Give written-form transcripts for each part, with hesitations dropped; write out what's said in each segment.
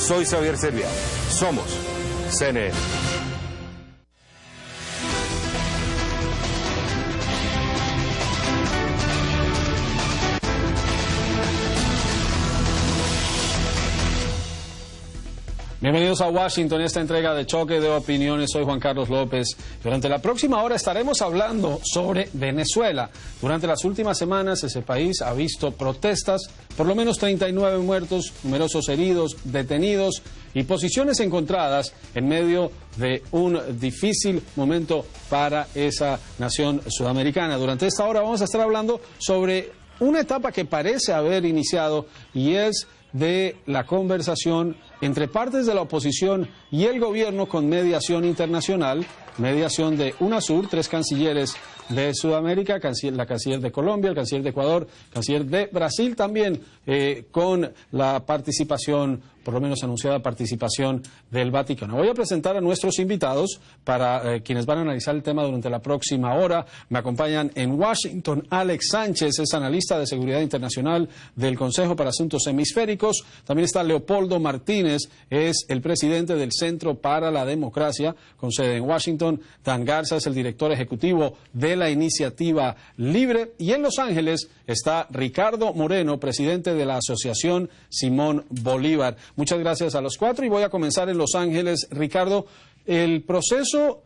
Soy Xavier Servia. Somos CNN. Bienvenidos a Washington, esta entrega de Choque de Opiniones. Soy Juan Carlos López. Durante la próxima hora estaremos hablando sobre Venezuela. Durante las últimas semanas ese país ha visto protestas, por lo menos 39 muertos, numerosos heridos, detenidos y posiciones encontradas en medio de un difícil momento para esa nación sudamericana. Durante esta hora vamos a estar hablando sobre una etapa que parece haber iniciado y es de la conversación entre partes de la oposición y el gobierno con mediación internacional, mediación de UNASUR, 3 cancilleres de Sudamérica, la canciller de Colombia, el canciller de Ecuador, el canciller de Brasil, también con la participación, por lo menos anunciada participación del Vaticano. Voy a presentar a nuestros invitados para quienes van a analizar el tema durante la próxima hora. Me acompañan en Washington Alex Sánchez, es analista de seguridad internacional del Consejo para Asuntos Hemisféricos. También está Leopoldo Martínez, es el presidente del Centro para la Democracia, con sede en Washington. Dan Garza es el director ejecutivo de la Iniciativa Libre. Y en Los Ángeles está Ricardo Moreno, presidente de la Asociación Simón Bolívar. Muchas gracias a los 4 y voy a comenzar en Los Ángeles. Ricardo, el proceso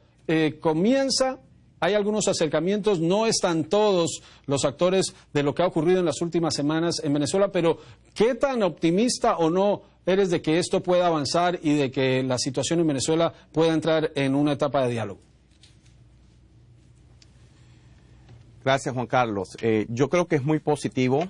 comienza, hay algunos acercamientos, no están todos los actores de lo que ha ocurrido en las últimas semanas en Venezuela, pero ¿qué tan optimista o no eres de que esto pueda avanzar y de que la situación en Venezuela pueda entrar en una etapa de diálogo? Gracias, Juan Carlos. Yo creo que es muy positivo,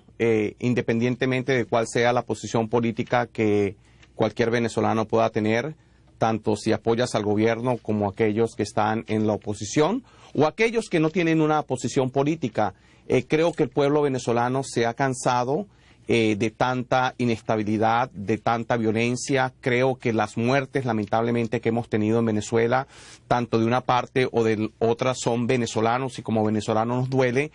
independientemente de cuál sea la posición política que cualquier venezolano pueda tener, tanto si apoyas al gobierno como aquellos que están en la oposición o aquellos que no tienen una posición política. Creo que el pueblo venezolano se ha cansado de tanta inestabilidad, de tanta violencia. Creo que las muertes, lamentablemente, que hemos tenido en Venezuela, tanto de una parte o de otra, son venezolanos y como venezolanos nos duele.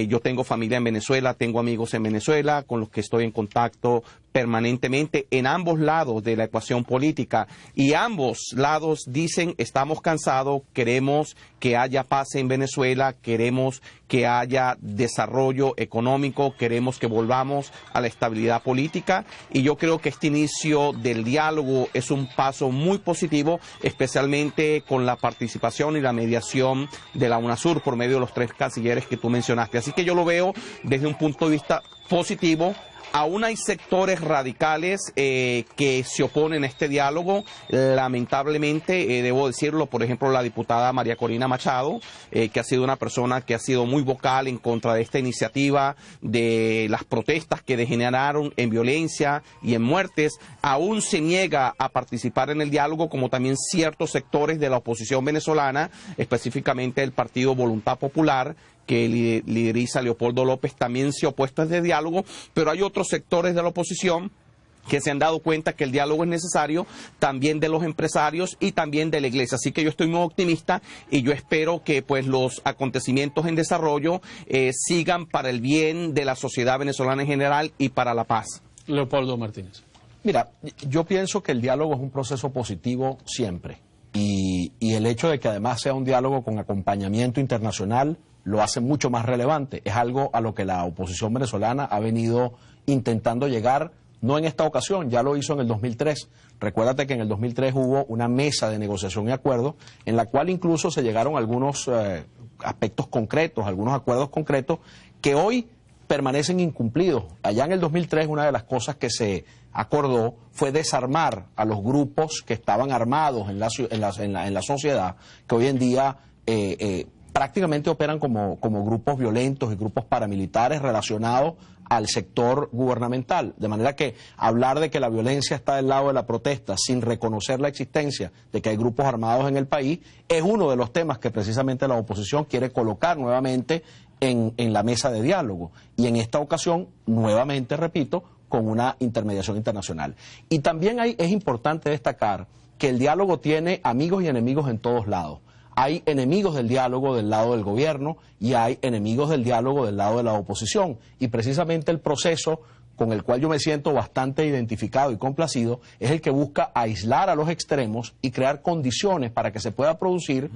Yo tengo familia en Venezuela, tengo amigos en Venezuela con los que estoy en contacto permanentemente en ambos lados de la ecuación política, y ambos lados dicen: estamos cansados, queremos que haya paz en Venezuela, queremos que haya desarrollo económico, queremos que volvamos a la estabilidad política, y yo creo que este inicio del diálogo es un paso muy positivo, especialmente con la participación y la mediación de la UNASUR por medio de los 3 cancilleres que tú mencionaste. Así que yo lo veo desde un punto de vista positivo. Aún hay sectores radicales que se oponen a este diálogo, lamentablemente, debo decirlo. Por ejemplo, la diputada María Corina Machado, que ha sido una persona que ha sido muy vocal en contra de esta iniciativa, de las protestas que degeneraron en violencia y en muertes, aún se niega a participar en el diálogo, como también ciertos sectores de la oposición venezolana, específicamente el Partido Voluntad Popular, que lideriza Leopoldo López, también se ha opuesto a este diálogo, pero hay otros sectores de la oposición que se han dado cuenta que el diálogo es necesario, también de los empresarios y también de la iglesia. Así que yo estoy muy optimista y yo espero que pues los acontecimientos en desarrollo sigan para el bien de la sociedad venezolana en general y para la paz. Leopoldo Martínez. Mira, yo pienso que el diálogo es un proceso positivo siempre, y el hecho de que además sea un diálogo con acompañamiento internacional lo hace mucho más relevante. Es algo a lo que la oposición venezolana ha venido intentando llegar, no en esta ocasión, ya lo hizo en el 2003. Recuérdate que en el 2003 hubo una mesa de negociación y acuerdo en la cual incluso se llegaron a algunos aspectos concretos, algunos acuerdos concretos que hoy permanecen incumplidos. Allá en el 2003 una de las cosas que se acordó fue desarmar a los grupos que estaban armados en la sociedad, que hoy en día prácticamente operan como grupos violentos y grupos paramilitares relacionados al sector gubernamental. De manera que hablar de que la violencia está del lado de la protesta sin reconocer la existencia de que hay grupos armados en el país es uno de los temas que precisamente la oposición quiere colocar nuevamente en la mesa de diálogo. Y en esta ocasión, nuevamente, repito, con una intermediación internacional. Y también es importante destacar que el diálogo tiene amigos y enemigos en todos lados. Hay enemigos del diálogo del lado del gobierno y hay enemigos del diálogo del lado de la oposición. Y precisamente el proceso con el cual yo me siento bastante identificado y complacido, es el que busca aislar a los extremos y crear condiciones para que se pueda producir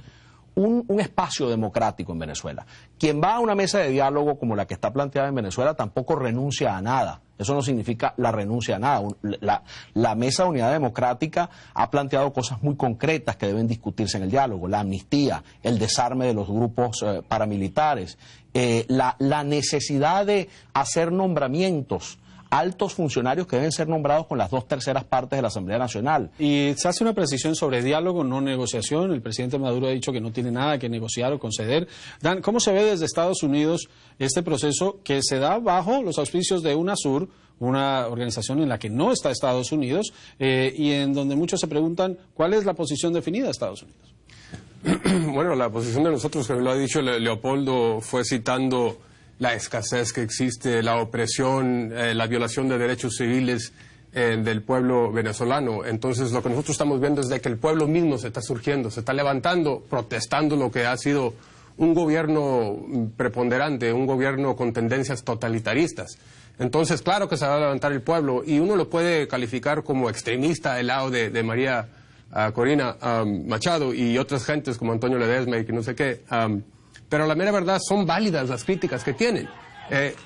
un espacio democrático en Venezuela. Quien va a una mesa de diálogo como la que está planteada en Venezuela tampoco renuncia a nada. Eso no significa la renuncia a nada. La Mesa de Unidad Democrática ha planteado cosas muy concretas que deben discutirse en el diálogo. La amnistía, el desarme de los grupos paramilitares, la necesidad de hacer nombramientos, altos funcionarios que deben ser nombrados con las 2/3 partes de la Asamblea Nacional. Y se hace una precisión sobre diálogo, no negociación. El presidente Maduro ha dicho que no tiene nada que negociar o conceder. Dan, ¿cómo se ve desde Estados Unidos este proceso que se da bajo los auspicios de UNASUR, una organización en la que no está Estados Unidos, y en donde muchos se preguntan cuál es la posición definida de Estados Unidos? Bueno, la posición de nosotros, como lo ha dicho Leopoldo, fue citando la escasez que existe, la opresión, la violación de derechos civiles del pueblo venezolano. Entonces, lo que nosotros estamos viendo es de que el pueblo mismo se está surgiendo, se está levantando, protestando lo que ha sido un gobierno preponderante, un gobierno con tendencias totalitaristas. Entonces, claro que se va a levantar el pueblo, y uno lo puede calificar como extremista del lado de María Corina Machado y otras gentes como Antonio Ledesma y que no sé qué. Pero la mera verdad, son válidas las críticas que tienen.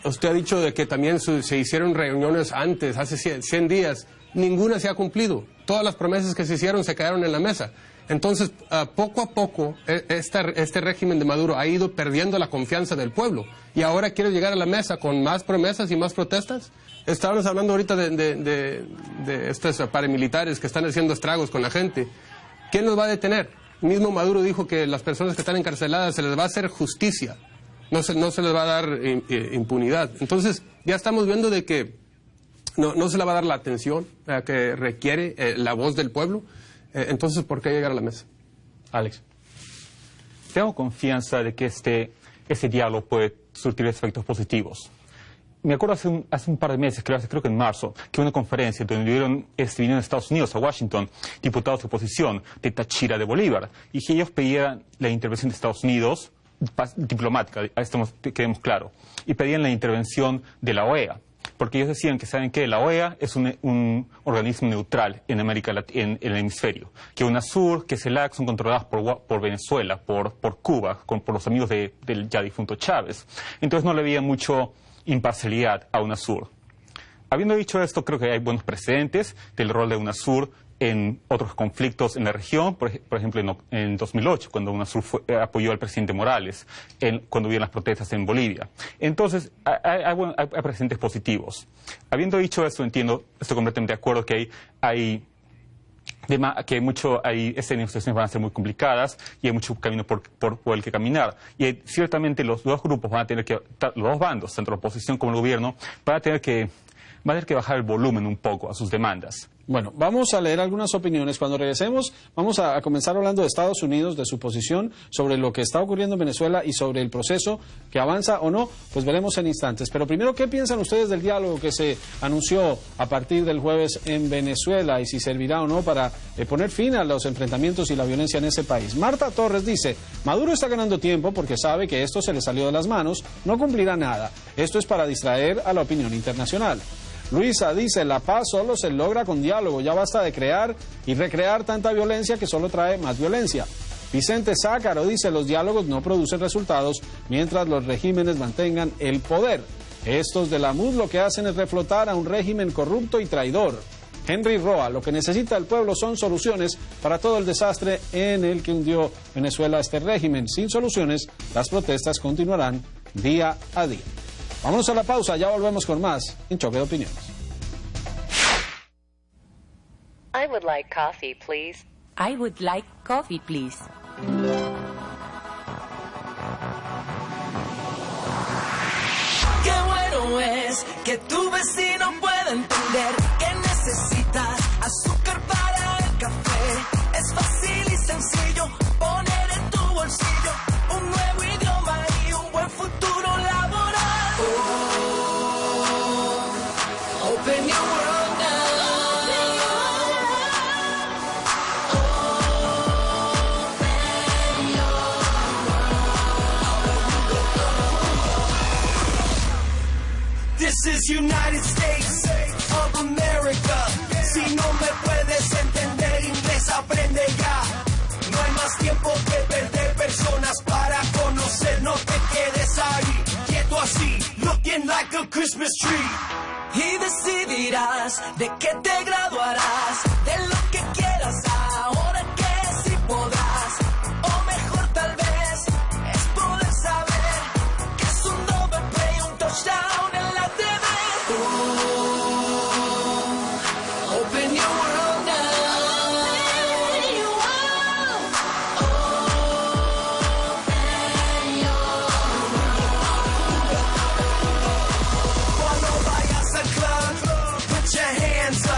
Usted ha dicho de que también se hicieron reuniones antes, hace 100 días. Ninguna se ha cumplido. Todas las promesas que se hicieron se quedaron en la mesa. Entonces, poco a poco, este régimen de Maduro ha ido perdiendo la confianza del pueblo. Y ahora quiere llegar a la mesa con más promesas y más protestas. Estábamos hablando ahorita de estos paramilitares que están haciendo estragos con la gente. ¿Quién los va a detener? Mismo Maduro dijo que las personas que están encarceladas se les va a hacer justicia, no se les va a dar impunidad. Entonces ya estamos viendo de que no se le va a dar la atención que requiere la voz del pueblo. Entonces, ¿por qué llegar a la mesa? Alex. Tengo confianza de que este diálogo puede surtir efectos positivos. Me acuerdo hace un par de meses, creo que en marzo, que hubo una conferencia donde vinieron de Estados Unidos a Washington diputados de oposición de Táchira, de Bolívar, y que ellos pedían la intervención de Estados Unidos, diplomática, a esto quedemos claro, y pedían la intervención de la OEA, porque ellos decían que saben que la OEA es un organismo neutral en América Latina, en el hemisferio, que UNASUR, que CELAC son controladas por Venezuela, por Cuba, por los amigos del ya difunto Chávez. Entonces no le veía mucho imparcialidad a UNASUR. Habiendo dicho esto, creo que hay buenos precedentes del rol de UNASUR en otros conflictos en la región, por ejemplo en 2008, cuando UNASUR apoyó al presidente Morales, cuando hubieron las protestas en Bolivia. Entonces, hay precedentes positivos. Habiendo dicho esto, estoy completamente de acuerdo que estas negociaciones van a ser muy complicadas y hay mucho camino por el que caminar. Y ciertamente los dos grupos van a tener que, los dos bandos, tanto la oposición como el gobierno, van a tener que bajar el volumen un poco a sus demandas. Bueno, vamos a leer algunas opiniones. Cuando regresemos, vamos a comenzar hablando de Estados Unidos, de su posición sobre lo que está ocurriendo en Venezuela y sobre el proceso que avanza o no, pues veremos en instantes. Pero primero, ¿qué piensan ustedes del diálogo que se anunció a partir del jueves en Venezuela y si servirá o no para poner fin a los enfrentamientos y la violencia en ese país? Marta Torres dice, Maduro está ganando tiempo porque sabe que esto se le salió de las manos, no cumplirá nada. Esto es para distraer a la opinión internacional. Luisa dice, la paz solo se logra con diálogo, ya basta de crear y recrear tanta violencia que solo trae más violencia. Vicente Zácaro dice, los diálogos no producen resultados mientras los regímenes mantengan el poder. Estos de la MUD lo que hacen es reflotar a un régimen corrupto y traidor. Henry Roa, lo que necesita el pueblo son soluciones para todo el desastre en el que hundió Venezuela este régimen. Sin soluciones, las protestas continuarán día a día. Vámonos a la pausa, ya volvemos con más en Choque de Opiniones. I would like coffee, please. I would like coffee, please. Qué bueno es que tu vecino pueda entender que necesitas azúcar para el café. Es fácil y sencillo poner en tu bolsillo un nuevo idioma y un buen futuro laboral. Open your world now. Open your world. This is United States. Christmas tree. Y decidirás de qué te graduarás, de lo que quieras ahora que sí podrás. O mejor tal vez es poder saber que es un double play, un touchdown en la TV. Open your world now. Open your world. Open your world. Cuando vayas al club, put your hands up.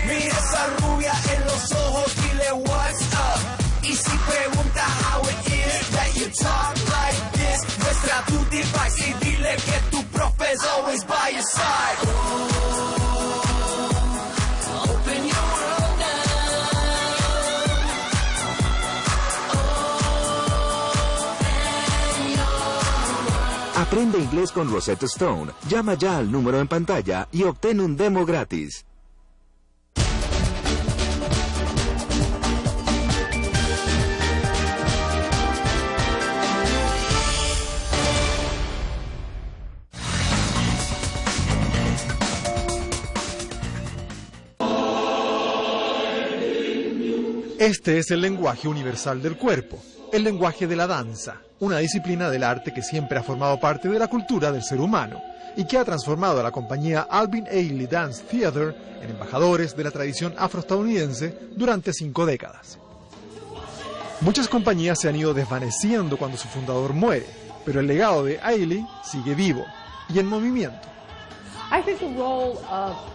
Mira esa rubia en los ojos, dile what's up. Y si pregunta how it is that you talk like this, muestra tu device y dile que tu profe is always by your side. Open your world now. Aprende inglés con Rosetta Stone. Llama ya al número en pantalla y obtén un demo gratis. Este es el lenguaje universal del cuerpo, el lenguaje de la danza, una disciplina del arte que siempre ha formado parte de la cultura del ser humano y que ha transformado a la compañía Alvin Ailey Dance Theater en embajadores de la tradición afroestadounidense durante 5 décadas. Muchas compañías se han ido desvaneciendo cuando su fundador muere, pero el legado de Ailey sigue vivo y en movimiento.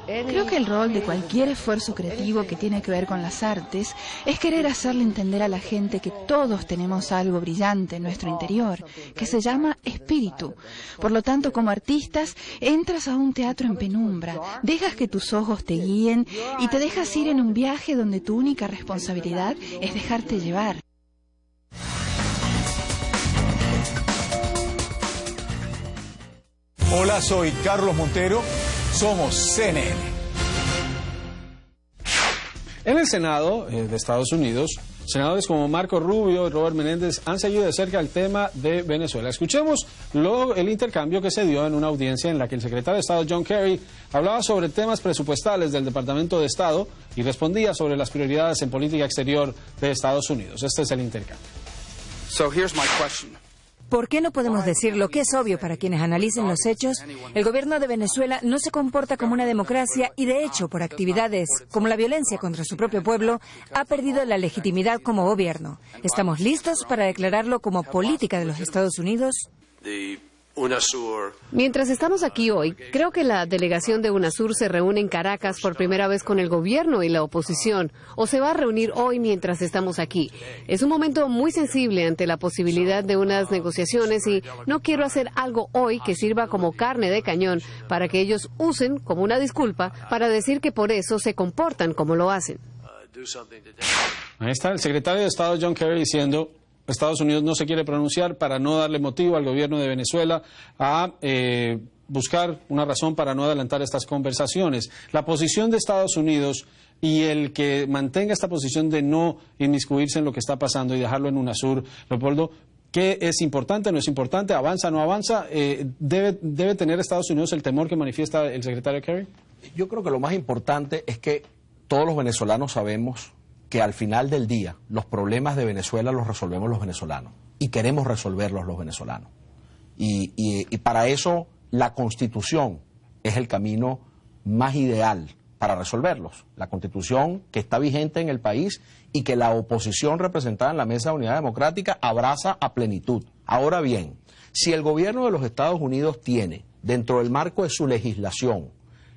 Creo que el rol de cualquier esfuerzo creativo que tiene que ver con las artes es querer hacerle entender a la gente que todos tenemos algo brillante en nuestro interior, que se llama espíritu. Por lo tanto, como artistas, entras a un teatro en penumbra, dejas que tus ojos te guíen y te dejas ir en un viaje donde tu única responsabilidad es dejarte llevar. Hola, soy Carlos Montero, somos CNN. En el Senado de Estados Unidos, senadores como Marco Rubio y Robert Menéndez han seguido de cerca el tema de Venezuela. Escuchemos luego el intercambio que se dio en una audiencia en la que el secretario de Estado John Kerry hablaba sobre temas presupuestales del Departamento de Estado y respondía sobre las prioridades en política exterior de Estados Unidos. Este es el intercambio. So here's my question. ¿Por qué no podemos decir lo que es obvio para quienes analicen los hechos? El gobierno de Venezuela no se comporta como una democracia y, de hecho, por actividades como la violencia contra su propio pueblo, ha perdido la legitimidad como gobierno. ¿Estamos listos para declararlo como política de los Estados Unidos? Mientras estamos aquí hoy, creo que la delegación de UNASUR se reúne en Caracas por primera vez con el gobierno y la oposición, o se va a reunir hoy mientras estamos aquí. Es un momento muy sensible ante la posibilidad de unas negociaciones y no quiero hacer algo hoy que sirva como carne de cañón para que ellos usen como una disculpa para decir que por eso se comportan como lo hacen. Ahí está el secretario de Estado John Kerry diciendo: Estados Unidos no se quiere pronunciar para no darle motivo al gobierno de Venezuela a buscar una razón para no adelantar estas conversaciones. La posición de Estados Unidos y el que mantenga esta posición de no inmiscuirse en lo que está pasando y dejarlo en UNASUR, Leopoldo, ¿qué es importante, no es importante, avanza, no avanza? ¿Debe tener Estados Unidos el temor que manifiesta el secretario Kerry? Yo creo que lo más importante es que todos los venezolanos sabemos que al final del día los problemas de Venezuela los resolvemos los venezolanos y queremos resolverlos los venezolanos. Y para eso la Constitución es el camino más ideal para resolverlos. La Constitución que está vigente en el país y que la oposición representada en la Mesa de Unidad Democrática abraza a plenitud. Ahora bien, si el gobierno de los Estados Unidos tiene, dentro del marco de su legislación,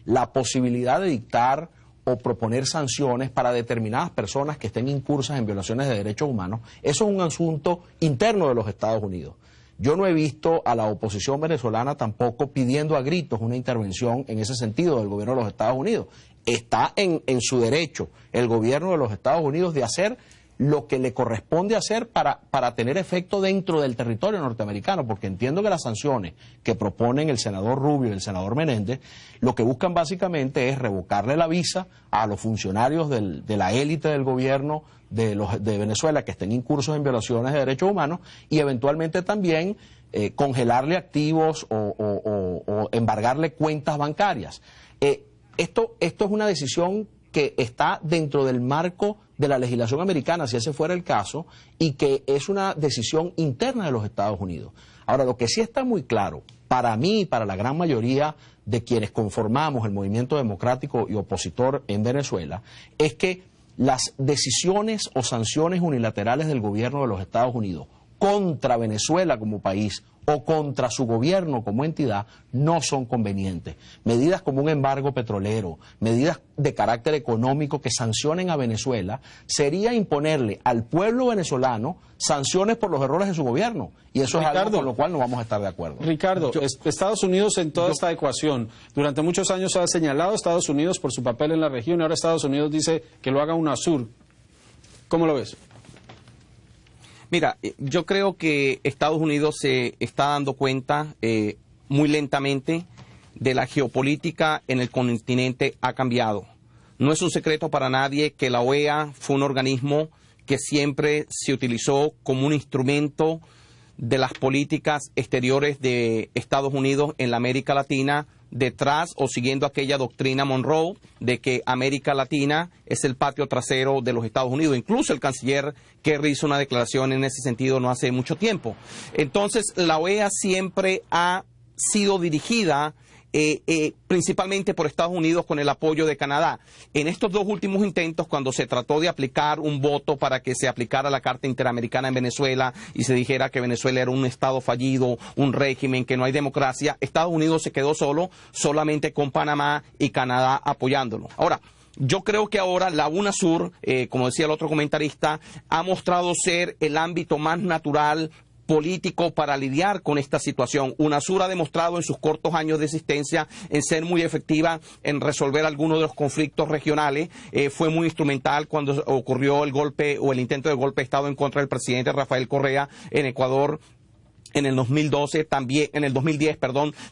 la posibilidad de dictar o proponer sanciones para determinadas personas que estén incursas en violaciones de derechos humanos, eso es un asunto interno de los Estados Unidos. Yo no he visto a la oposición venezolana tampoco pidiendo a gritos una intervención en ese sentido del gobierno de los Estados Unidos. Está en su derecho el gobierno de los Estados Unidos de hacer lo que le corresponde hacer para tener efecto dentro del territorio norteamericano, porque entiendo que las sanciones que proponen el senador Rubio y el senador Menéndez, lo que buscan básicamente es revocarle la visa a los funcionarios de la élite del gobierno de Venezuela que estén incursos en violaciones de derechos humanos y eventualmente también congelarle activos o embargarle cuentas bancarias. Esto es una decisión que está dentro del marco de la legislación americana, si ese fuera el caso, y que es una decisión interna de los Estados Unidos. Ahora, lo que sí está muy claro, para mí y para la gran mayoría de quienes conformamos el movimiento democrático y opositor en Venezuela, es que las decisiones o sanciones unilaterales del gobierno de los Estados Unidos contra Venezuela como país o contra su gobierno como entidad no son convenientes. Medidas como un embargo petrolero, medidas de carácter económico que sancionen a Venezuela, sería imponerle al pueblo venezolano sanciones por los errores de su gobierno. Y eso es algo con lo cual no vamos a estar de acuerdo. Ricardo, Estados Unidos en toda esta ecuación, durante muchos años ha señalado a Estados Unidos por su papel en la región y ahora Estados Unidos dice que lo haga UNASUR. ¿Cómo lo ves? Mira, yo creo que Estados Unidos se está dando cuenta muy lentamente de la geopolítica en el continente ha cambiado. No es un secreto para nadie que la OEA fue un organismo que siempre se utilizó como un instrumento de las políticas exteriores de Estados Unidos en la América Latina, detrás o siguiendo aquella doctrina Monroe de que América Latina es el patio trasero de los Estados Unidos. Incluso el canciller Kerry hizo una declaración en ese sentido no hace mucho tiempo. Entonces, la OEA siempre ha sido dirigida principalmente por Estados Unidos con el apoyo de Canadá. En estos dos últimos intentos, cuando se trató de aplicar un voto para que se aplicara la Carta Interamericana en Venezuela y se dijera que Venezuela era un Estado fallido, un régimen, que no hay democracia, Estados Unidos se quedó solamente con Panamá y Canadá apoyándolo. Ahora, yo creo que ahora la UNASUR, como decía el otro comentarista, ha mostrado ser el ámbito más natural político para lidiar con esta situación. UNASUR ha demostrado en sus cortos años de existencia en ser muy efectiva en resolver algunos de los conflictos regionales. Fue muy instrumental cuando ocurrió el golpe o el intento de golpe de Estado en contra del presidente Rafael Correa en Ecuador. En el 2010,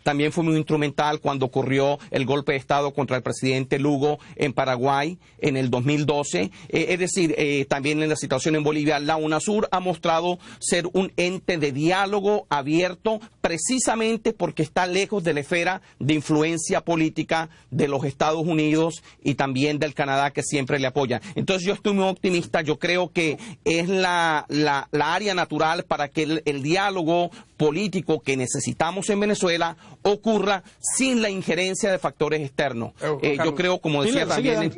también fue muy instrumental cuando ocurrió el golpe de Estado contra el presidente Lugo en Paraguay en el 2012. Es decir, también en la situación en Bolivia, la UNASUR ha mostrado ser un ente de diálogo abierto precisamente porque está lejos de la esfera de influencia política de los Estados Unidos y también del Canadá, que siempre le apoya. Entonces yo estoy muy optimista, yo creo que es la área natural para que el diálogo político que necesitamos en Venezuela ocurra sin la injerencia de factores externos. Yo creo, como decía también...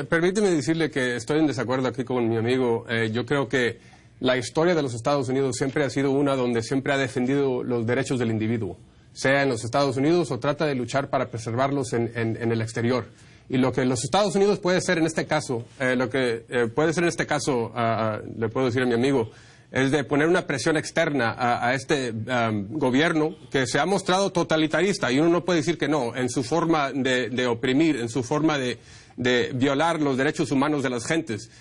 Permíteme decirle que estoy en desacuerdo aquí con mi amigo. Yo creo que la historia de los Estados Unidos siempre ha sido una donde siempre ha defendido los derechos del individuo, sea en los Estados Unidos o trata de luchar para preservarlos en el exterior. Y lo que los Estados Unidos puede hacer en este caso, le puedo decir a mi amigo, es de poner una presión externa a este gobierno que se ha mostrado totalitarista, y uno no puede decir que no, en su forma de oprimir, en su forma de violar los derechos humanos de las gentes.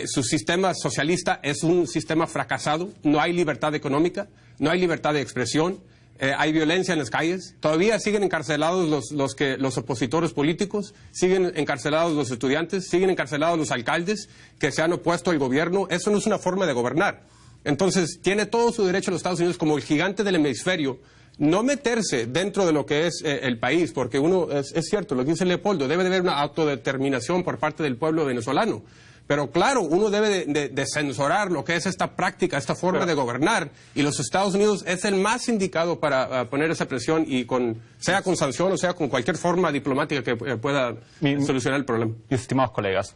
Su sistema socialista es un sistema fracasado, no hay libertad económica, no hay libertad de expresión, hay violencia en las calles, todavía siguen encarcelados los opositores políticos, siguen encarcelados los estudiantes, siguen encarcelados los alcaldes que se han opuesto al gobierno. Eso no es una forma de gobernar. Entonces, tiene todo su derecho los Estados Unidos como el gigante del hemisferio no meterse dentro de lo que es el país, porque es cierto, lo que dice Leopoldo, debe de haber una autodeterminación por parte del pueblo venezolano. Pero claro, uno debe de censurar lo que es esta práctica, esta forma de gobernar, y los Estados Unidos es el más indicado para poner esa presión, y sea con sanción o sea con cualquier forma diplomática que pueda solucionar el problema. Mis estimados colegas,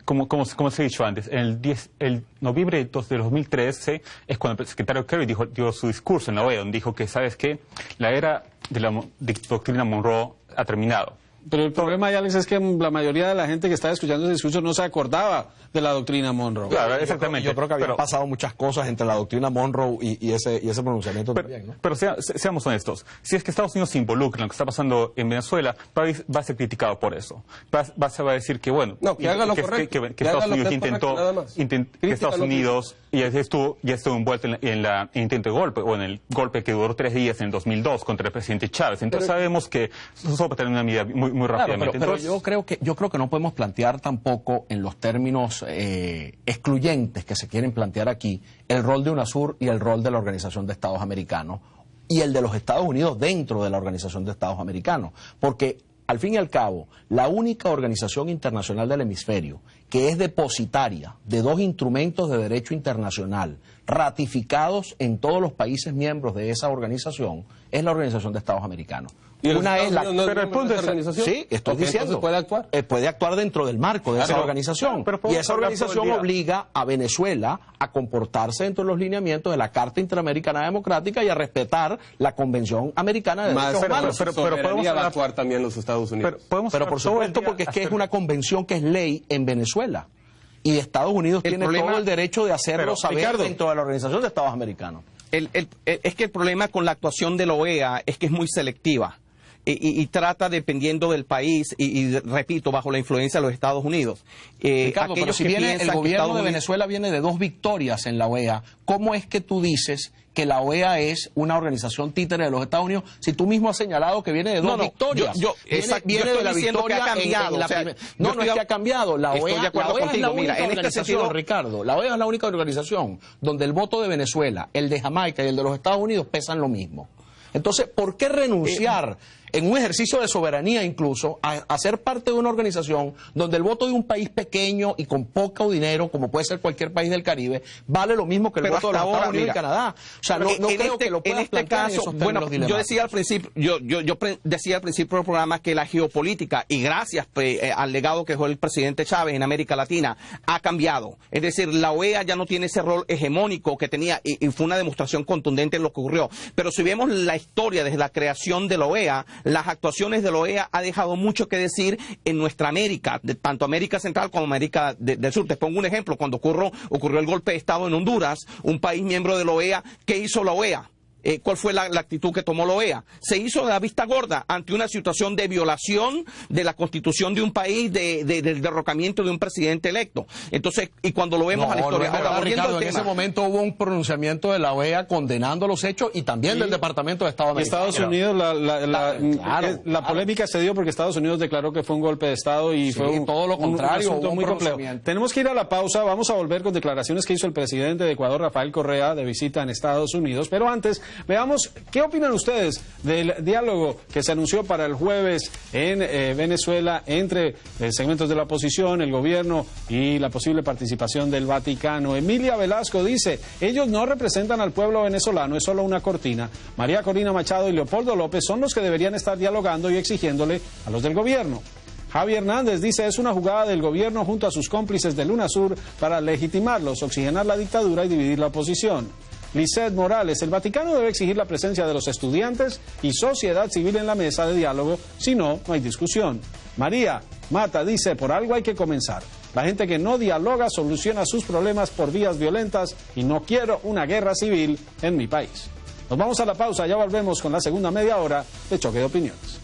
como se ha dicho antes, el noviembre de 2013 es cuando el secretario Kerry dio su discurso en la OEA, donde dijo que, ¿sabes qué? La era de la doctrina Monroe ha terminado. Pero el problema, Alex, es que la mayoría de la gente que estaba escuchando ese discurso no se acordaba de la doctrina Monroe. Claro, exactamente. Yo creo que habían pasado muchas cosas entre la doctrina Monroe y ese pronunciamiento también, ¿no? Pero seamos honestos. Si es que Estados Unidos se involucra en lo que está pasando en Venezuela, va a ser criticado por eso. Se va a decir que, bueno, que haga lo correcto. Que Estados Unidos que Estados Unidos ya estuvo envuelto en el intento de golpe, o en el golpe que duró 3 días en el 2002 contra el presidente Chávez. Entonces sabemos que eso va a tener una medida muy rápidamente. Pero yo creo que no podemos plantear tampoco en los términos excluyentes que se quieren plantear aquí el rol de UNASUR y el rol de la Organización de Estados Americanos y el de los Estados Unidos dentro de la Organización de Estados Americanos, porque al fin y al cabo, la única organización internacional del hemisferio que es depositaria de 2 instrumentos de derecho internacional ratificados en todos los países miembros de esa organización es la Organización de Estados Americanos. Una es la... Pero el punto de esa organización. Sí, estoy diciendo. ¿Puede actuar? Puede actuar dentro del marco de esa organización. Y esa organización obliga a Venezuela a comportarse dentro de los lineamientos de la Carta Interamericana Democrática y a respetar la Convención Americana de Derechos Humanos. Pero podemos actuar también los Estados Unidos. Pero por supuesto, porque es que es una convención que es ley en Venezuela. Y Estados Unidos tiene todo el derecho de hacerlo saber, Ricardo, dentro de la Organización de Estados Americanos. Es que el problema con la actuación de la OEA es que es muy selectiva. Y trata dependiendo del país y repito, bajo la influencia de los Estados Unidos. Ricardo, pero si viene el gobierno de Venezuela viene de 2 victorias en la OEA, ¿cómo es que tú dices que la OEA es una organización títere de los Estados Unidos si tú mismo has señalado que viene de 2 victorias? Viene de la victoria que ha cambiado. No es que ha cambiado. La OEA es la única organización, Ricardo. La OEA es la única organización donde el voto de Venezuela, el de Jamaica y el de los Estados Unidos pesan lo mismo. Entonces, ¿por qué renunciar en un ejercicio de soberanía incluso a ser parte de una organización donde el voto de un país pequeño y con poco dinero, como puede ser cualquier país del Caribe, vale lo mismo que el voto de los Estados Unidos y Canadá? O sea, no creo que lo puedas plantear en esos términos dilemáticos. Yo decía al principio del programa que la geopolítica, y gracias al legado que dejó el presidente Chávez en América Latina, ha cambiado. Es decir, la OEA ya no tiene ese rol hegemónico que tenía y fue una demostración contundente en lo que ocurrió. Pero si vemos la historia desde la creación de la OEA, las actuaciones de la OEA ha dejado mucho que decir en nuestra América, tanto América Central como América del Sur. Te pongo un ejemplo, cuando ocurrió el golpe de Estado en Honduras, un país miembro de la OEA, ¿qué hizo la OEA? ¿Cuál fue la actitud que tomó la OEA? Se hizo de la vista gorda ante una situación de violación de la constitución de un país, del derrocamiento de un presidente electo. Entonces, y cuando lo vemos a la historia... Ahora, Ricardo, en ese momento hubo un pronunciamiento de la OEA condenando los hechos y también del Departamento de Estado americano. Estados Unidos, la polémica se dio porque Estados Unidos declaró que fue un golpe de Estado y fue todo lo contrario, un asunto muy complejo. Tenemos que ir a la pausa, vamos a volver con declaraciones que hizo el presidente de Ecuador, Rafael Correa, de visita en Estados Unidos, pero antes... Veamos, ¿qué opinan ustedes del diálogo que se anunció para el jueves en Venezuela entre segmentos de la oposición, el gobierno y la posible participación del Vaticano? Emilia Velasco dice, ellos no representan al pueblo venezolano, es solo una cortina. María Corina Machado y Leopoldo López son los que deberían estar dialogando y exigiéndole a los del gobierno. Javi Hernández dice, es una jugada del gobierno junto a sus cómplices del UNASUR para legitimarlos, oxigenar la dictadura y dividir la oposición. Lisette Morales, el Vaticano debe exigir la presencia de los estudiantes y sociedad civil en la mesa de diálogo, si no, no hay discusión. María Mata dice, por algo hay que comenzar. La gente que no dialoga soluciona sus problemas por vías violentas y no quiero una guerra civil en mi país. Nos vamos a la pausa, ya volvemos con la segunda media hora de Choque de Opiniones.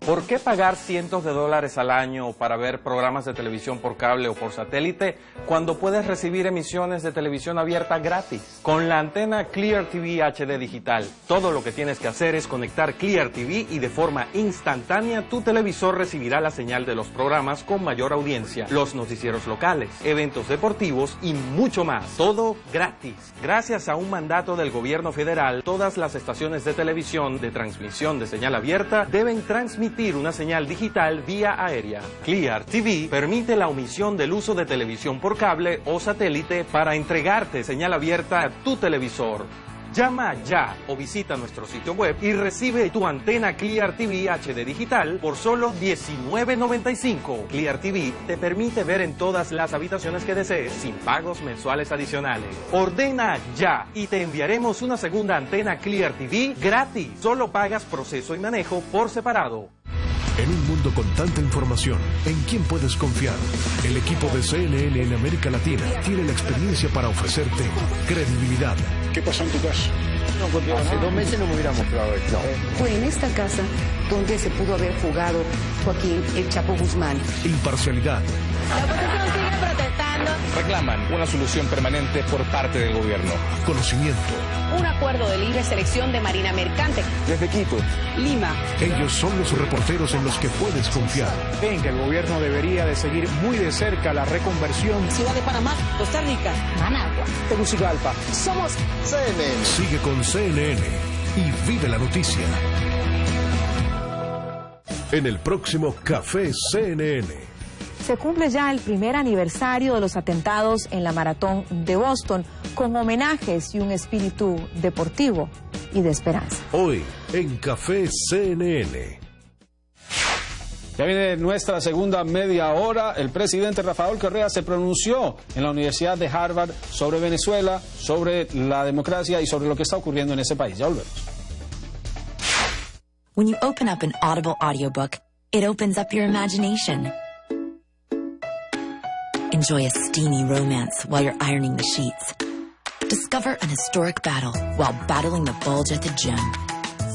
¿Por qué pagar cientos de dólares al año para ver programas de televisión por cable o por satélite cuando puedes recibir emisiones de televisión abierta gratis? Con la antena Clear TV HD digital, todo lo que tienes que hacer es conectar Clear TV y de forma instantánea tu televisor recibirá la señal de los programas con mayor audiencia, los noticieros locales, eventos deportivos y mucho más. Todo gratis. Gracias a un mandato del gobierno federal, todas las estaciones de televisión de transmisión de señal abierta deben transmitir una señal digital vía aérea. Clear TV permite la omisión del uso de televisión por cable o satélite para entregarte señal abierta a tu televisor. Llama ya o visita nuestro sitio web y recibe tu antena Clear TV HD digital por solo $19.95. Clear TV te permite ver en todas las habitaciones que desees sin pagos mensuales adicionales. Ordena ya y te enviaremos una segunda antena Clear TV gratis. Solo pagas proceso y manejo por separado. En un mundo con tanta información, ¿en quién puedes confiar? El equipo de CNN en América Latina tiene la experiencia para ofrecerte credibilidad. ¿Qué pasó en tu casa? Hace 2 meses no me hubiera mostrado esto. Fue en esta casa donde se pudo haber fugado Joaquín El Chapo Guzmán. Imparcialidad. La oposición sigue protestando. Reclaman una solución permanente por parte del gobierno. Conocimiento. Un acuerdo de libre selección de Marina Mercante. Desde Quito. Lima. Ellos son los reporteros en los que puedes confiar. Ven que el gobierno debería de seguir muy de cerca la reconversión. Ciudad de Panamá, Costa Rica, Managua, Tegucigalpa. Somos CNN. Sigue con CNN y vive la noticia. En el próximo Café CNN. Se cumple ya el primer aniversario de los atentados en la Maratón de Boston, con homenajes y un espíritu deportivo y de esperanza. Hoy, en Café CNN. Ya viene nuestra segunda media hora. El presidente Rafael Correa se pronunció en la Universidad de Harvard sobre Venezuela, sobre la democracia y sobre lo que está ocurriendo en ese país. Ya volvemos. When you open up an Audible audiobook, it opens up your imagination. Enjoy a steamy romance while you're ironing the sheets. Discover an historic battle while battling the bulge at the gym.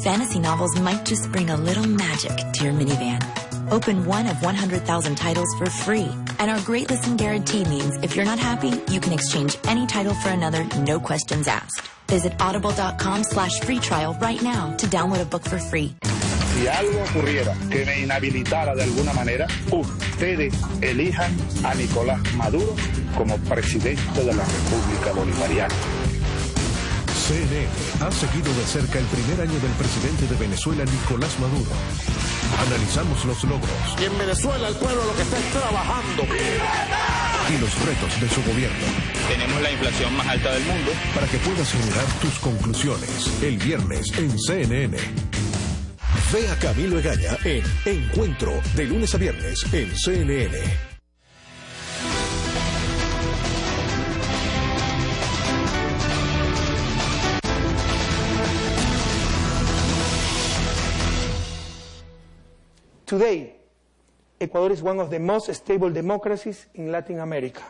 Fantasy novels might just bring a little magic to your minivan. Open one of 100,000 titles for free. And our great listen guarantee means if you're not happy, you can exchange any title for another, no questions asked. Visit audible.com/free trial right now to download a book for free. Si algo ocurriera que me inhabilitara de alguna manera, ustedes elijan a Nicolás Maduro como presidente de la República Bolivariana. CNN ha seguido de cerca el primer año del presidente de Venezuela, Nicolás Maduro. Analizamos los logros. Y en Venezuela el pueblo lo que está es trabajando. Y los retos de su gobierno. Tenemos la inflación más alta del mundo. Para que puedas generar tus conclusiones el viernes en CNN. Ve a Camilo Egaña en Encuentro, de lunes a viernes en CNN. Today, Ecuador is one of the most stable democracies in Latin America.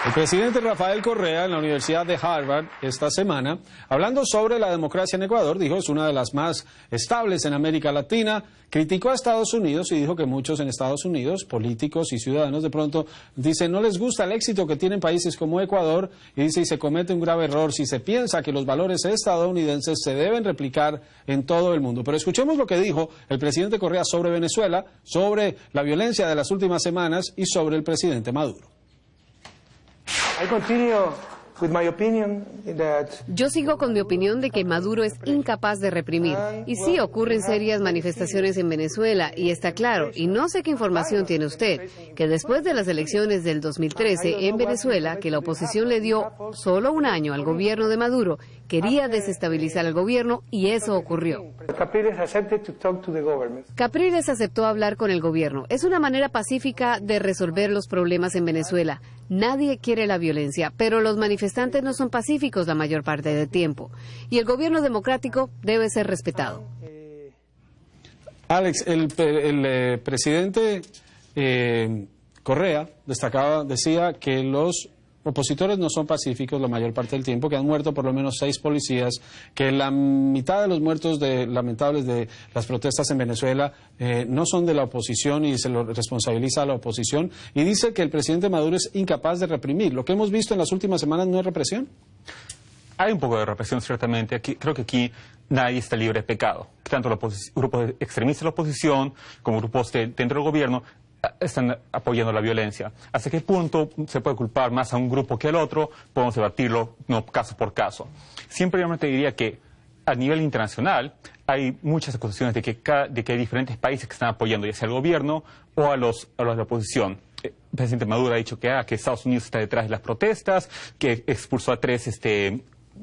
El presidente Rafael Correa en la Universidad de Harvard esta semana, hablando sobre la democracia en Ecuador, dijo es una de las más estables en América Latina, criticó a Estados Unidos y dijo que muchos en Estados Unidos, políticos y ciudadanos de pronto, dicen no les gusta el éxito que tienen países como Ecuador y dice y se comete un grave error si se piensa que los valores estadounidenses se deben replicar en todo el mundo. Pero escuchemos lo que dijo el presidente Correa sobre Venezuela, sobre la violencia de las últimas semanas y sobre el presidente Maduro. Yo sigo con mi opinión de que Maduro es incapaz de reprimir. Y sí, ocurren serias manifestaciones en Venezuela, y está claro, y no sé qué información tiene usted, que después de las elecciones del 2013 en Venezuela, que la oposición le dio solo un año al gobierno de Maduro, quería desestabilizar al gobierno, y eso ocurrió. Capriles aceptó hablar con el gobierno. Es una manera pacífica de resolver los problemas en Venezuela. Nadie quiere la violencia, pero los manifestantes no son pacíficos la mayor parte del tiempo. Y el gobierno democrático debe ser respetado. Alex, el presidente Correa decía que los opositores no son pacíficos la mayor parte del tiempo, que han muerto por lo menos 6 policías, que la mitad de los muertos lamentables de las protestas en Venezuela no son de la oposición y se lo responsabiliza a la oposición, y dice que el presidente Maduro es incapaz de reprimir. ¿Lo que hemos visto en las últimas semanas no es represión? Hay un poco de represión, ciertamente. Creo que aquí nadie está libre de pecado. Tanto los grupos extremistas de la oposición como grupos dentro del gobierno están apoyando la violencia. ¿Hasta qué punto se puede culpar más a un grupo que al otro? Podemos debatirlo no caso por caso. Siempre yo te diría que a nivel internacional hay muchas acusaciones de que hay diferentes países que están apoyando ya sea al gobierno o a los de la oposición. El presidente Maduro ha dicho que Estados Unidos está detrás de las protestas, que expulsó a 3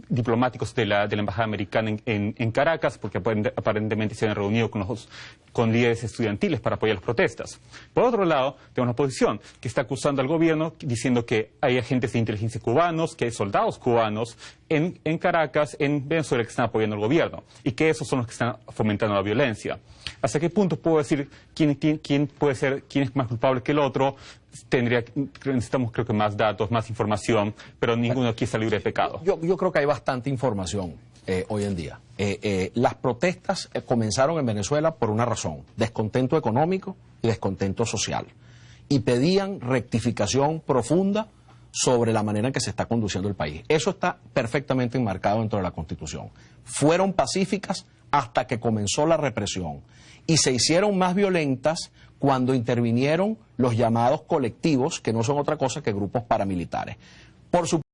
diplomáticos de la Embajada Americana en Caracas, porque aparentemente se han reunido con líderes estudiantiles para apoyar las protestas. Por otro lado, tenemos la oposición, que está acusando al gobierno, diciendo que hay agentes de inteligencia cubanos, que hay soldados cubanos en Caracas, en Venezuela, que están apoyando al gobierno, y que esos son los que están fomentando la violencia. ¿Hasta qué punto puedo decir quién es más culpable que el otro? Necesitamos, creo que, más datos, más información, pero ninguno aquí está libre de pecado. Yo creo que hay bastante información hoy en día. Las protestas comenzaron en Venezuela por una razón: descontento económico y descontento social. Y pedían rectificación profunda sobre la manera en que se está conduciendo el país. Eso está perfectamente enmarcado dentro de la Constitución. Fueron pacíficas hasta que comenzó la represión y se hicieron más violentas cuando intervinieron los llamados colectivos, que no son otra cosa que grupos paramilitares. Por